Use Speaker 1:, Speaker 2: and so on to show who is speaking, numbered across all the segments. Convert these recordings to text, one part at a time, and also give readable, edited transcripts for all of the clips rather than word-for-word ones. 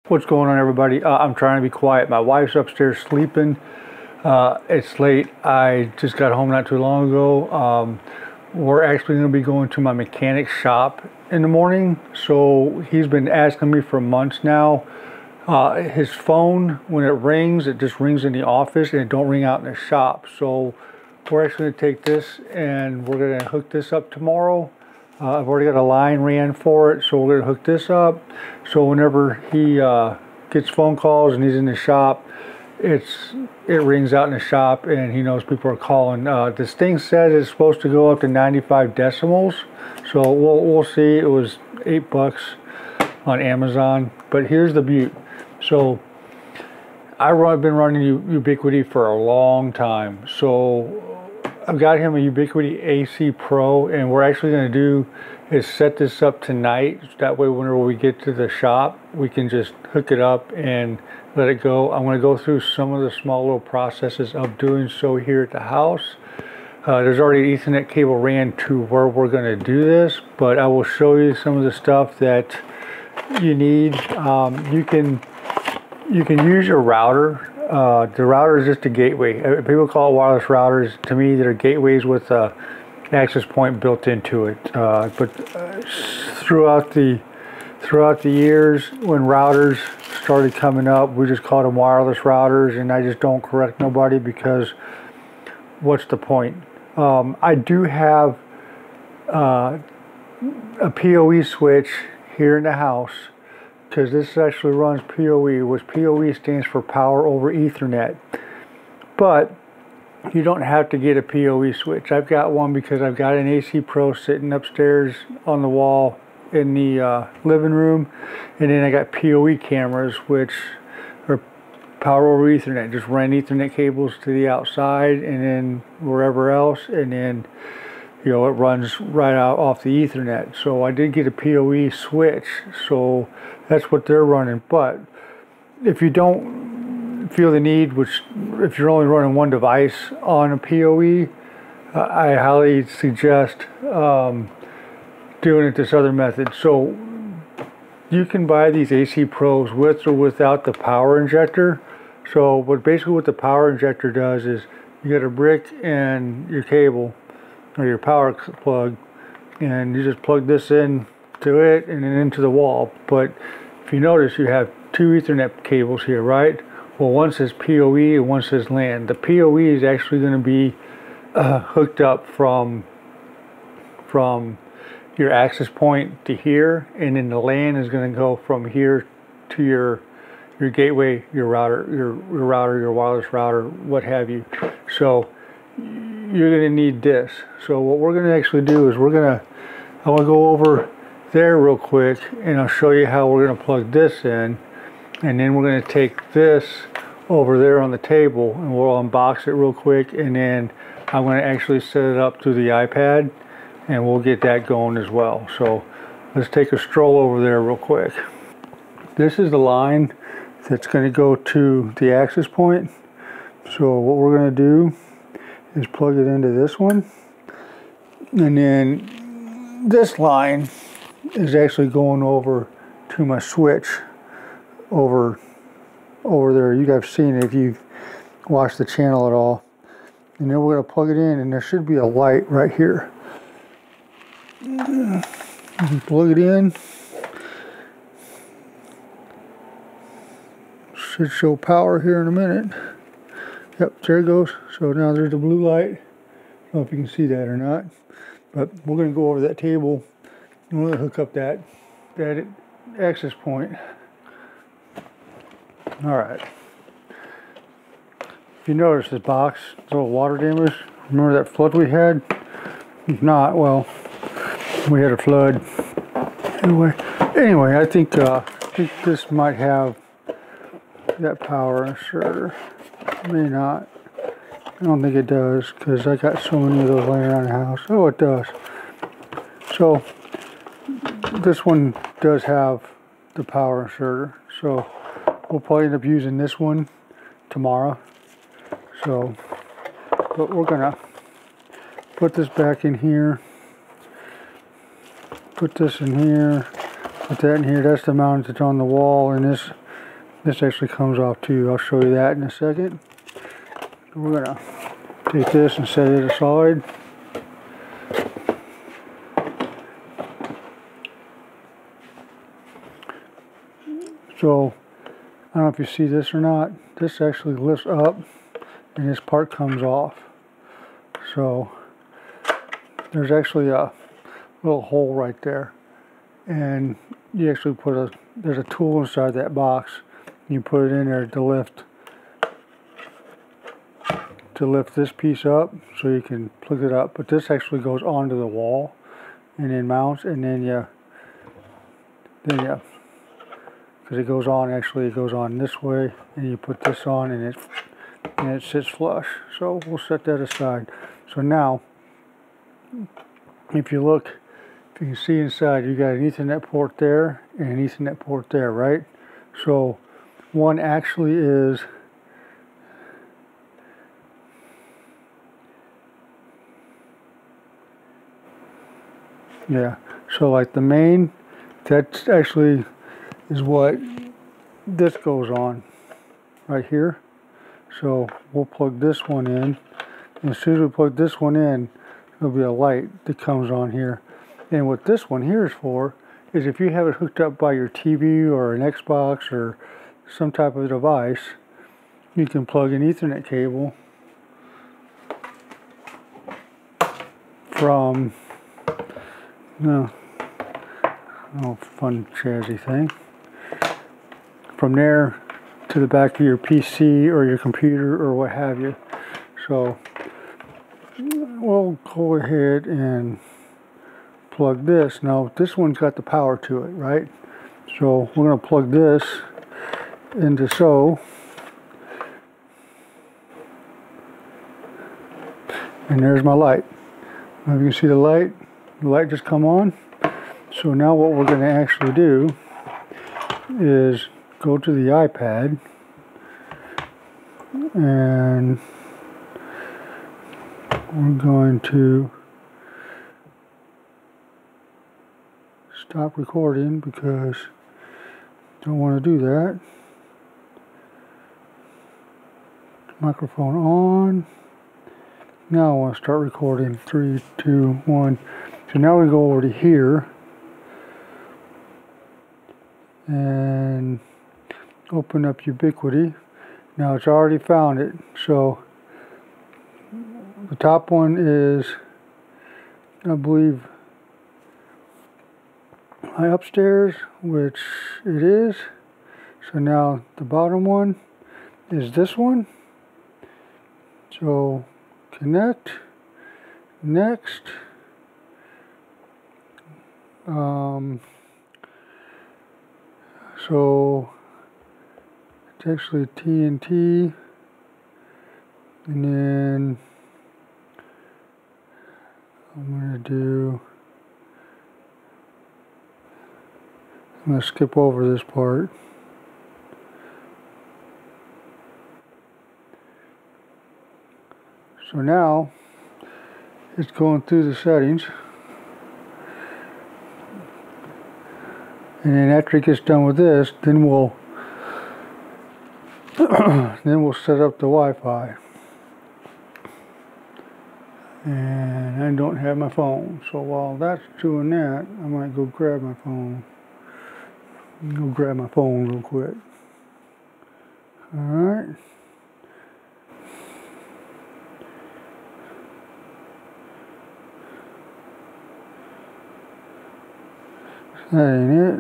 Speaker 1: What's going on, everybody? I'm trying to be quiet. My wife's upstairs sleeping. It's late. I just got home not too long ago. We're actually going to be going to my mechanic's shop in the morning. So he's been asking me for months now. His phone, when it rings, it just rings in the office and it don't ring out in the shop. So we're actually going to take this and we're going to hook this up tomorrow. I've already got a line ran for it, so we're going to hook this up. So whenever he gets phone calls and he's in the shop, it rings out in the shop and he knows people are calling. This thing says it's supposed to go up to 95 decimals. So we'll see. It was $8 on Amazon. But here's the beaut. So I've been running Ubiquiti for a long time. So I've got him a Ubiquiti AC Pro, and we're actually going to do is set this up tonight. That way whenever we get to the shop, we can just hook it up and let it go. I'm going to go through some of the small little processes of doing so here at the house. There's already an Ethernet cable ran to where we're going to do this, but I will show you some of the stuff that you need. You can use your router. The router is just a gateway. People call it wireless routers. To me, they're gateways with an access point built into it. But throughout the years, when routers started coming up, we just called them wireless routers, and I just don't correct nobody because what's the point? I do have a PoE switch here in the house, because this actually runs PoE, which PoE stands for Power over Ethernet. But you don't have to get a PoE switch. I've got one because I've got an AC Pro sitting upstairs on the wall in the living room, and then I got PoE cameras, which are Power over Ethernet. Just run Ethernet cables to the outside and then wherever else, and then it runs right out off the Ethernet. So I did get a PoE switch, so that's what they're running. But if you don't feel the need, which if you're only running one device on a PoE, I highly suggest doing it this other method. So you can buy these AC Pros with or without the power injector. So what the power injector does is you get a brick and your cable or your power plug, and you just plug this in to it and then into the wall. But if you notice, you have two Ethernet cables here, right? Well, one says PoE and one says LAN. The PoE is actually going to be hooked up from your access point to here, and then the LAN is going to go from here to your gateway, your router, your wireless router, what have you. So you're going to need this. So what we're going to actually do is I want to go over there real quick, and I'll show you how we're going to plug this in, and then we're going to take this over there on the table and we'll unbox it real quick, and then I'm going to actually set it up through the iPad and we'll get that going as well. So let's take a stroll over there real quick. This is the line that's going to go to the access point. So what we're going to do is plug it into this one, and then this line is actually going over to my switch over there. You guys have seen it if you've watched the channel at all. And then we're going to plug it in, and there should be a light right here. Plug it in. Should show power here in a minute. Yep, there it goes. So now there's the blue light. I don't know if you can see that or not, but we're going to go over that table and we're going to hook up that access point. Alright. If you notice this box, it's a little water damage. Remember that flood we had? If not, well, we had a flood. Anyway, I think this might have that power inserter. May not. I don't think it does, because I got so many of those laying around the house. Oh, it does. So this one does have the power inserter. So we'll probably end up using this one tomorrow. So, but we're gonna put this back in here. Put this in here. Put that in here. That's the mount that's on the wall, and this this actually comes off too. I'll show you that in a second. We're gonna take this and set it aside. So I don't know if you see this or not. This actually lifts up and this part comes off. So there's actually a little hole right there, and you actually put there's a tool inside that box. You put it in there to lift this piece up so you can plug it up. But this actually goes onto the wall and then mounts, and then because it goes on, actually it goes on this way, and you put this on and it sits flush. So we'll set that aside. So now if you look, if you can see inside, you got an Ethernet port there and an Ethernet port there, right? So one actually is so like the main, that's actually is what this goes on right here. So we'll plug this one in, and as soon as we plug this one in, there'll be a light that comes on here. And what this one here is for is if you have it hooked up by your TV or an Xbox or some type of device, you can plug an Ethernet cable from fun jazzy thing, from there to the back of your PC or your computer or what have you. So we'll go ahead and plug this. Now this one's got the power to it, right? So we're going to plug this into and there's my light. Now you can see the light just come on. So now what we're going to actually do is go to the iPad and we're going to stop recording because I don't want to do that. Microphone on. Now I want to start recording. 3, 2, 1. So now we go over to here and open up Ubiquiti. Now it's already found it. So the top one is, I believe, my upstairs, which it is. So now the bottom one is this one. So connect, next. So it's actually TNT, and then I'm going to skip over this part. So now it's going through the settings, and then after it gets done with this, then we'll set up the Wi-Fi. And I don't have my phone, so while that's doing that, I might go grab my phone. Go grab my phone real quick. Alright. That ain't it.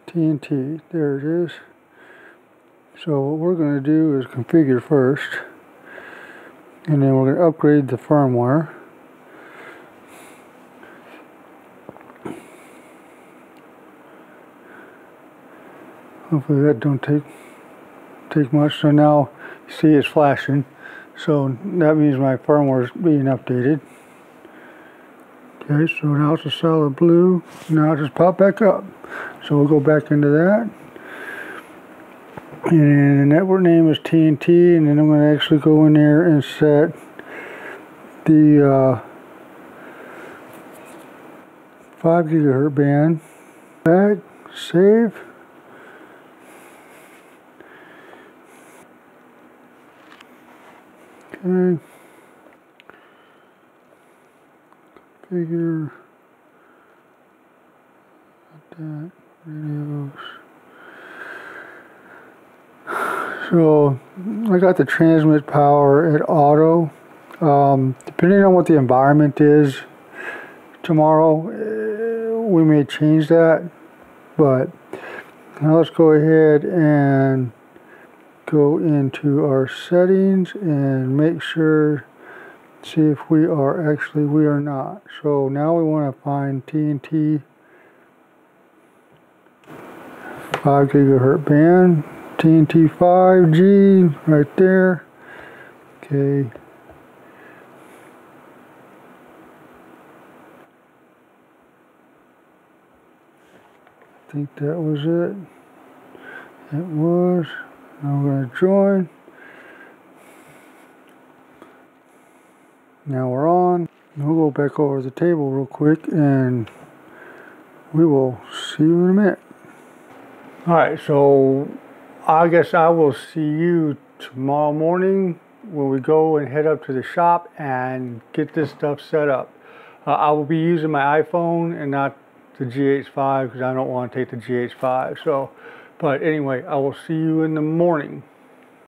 Speaker 1: TNT, there it is. So what we're going to do is configure first, and then we're going to upgrade the firmware. Hopefully that don't take much. So now you see it's flashing, so that means my firmware is being updated. Okay, so now it's a solid blue. Now it just popped back up. So we'll go back into that. And the network name is TNT, and then I'm going to actually go in there and set the 5 gigahertz band. Back, save. Okay. Configure that radios. So I got the transmit power at auto. Depending on what the environment is tomorrow, we may change that. But now let's go ahead and go into our settings and make sure, see if we are actually, we are not. So now we want to find TNT 5 gigahertz band, TNT 5G right there. Okay. I think that was it. It was. Now we're going to join. Now we're on. We'll go back over the table real quick and we will see you in a minute. Alright, so I guess I will see you tomorrow morning when we go and head up to the shop and get this stuff set up. I will be using my iPhone and not the GH5 because I don't want to take the GH5. So, but anyway, I will see you in the morning.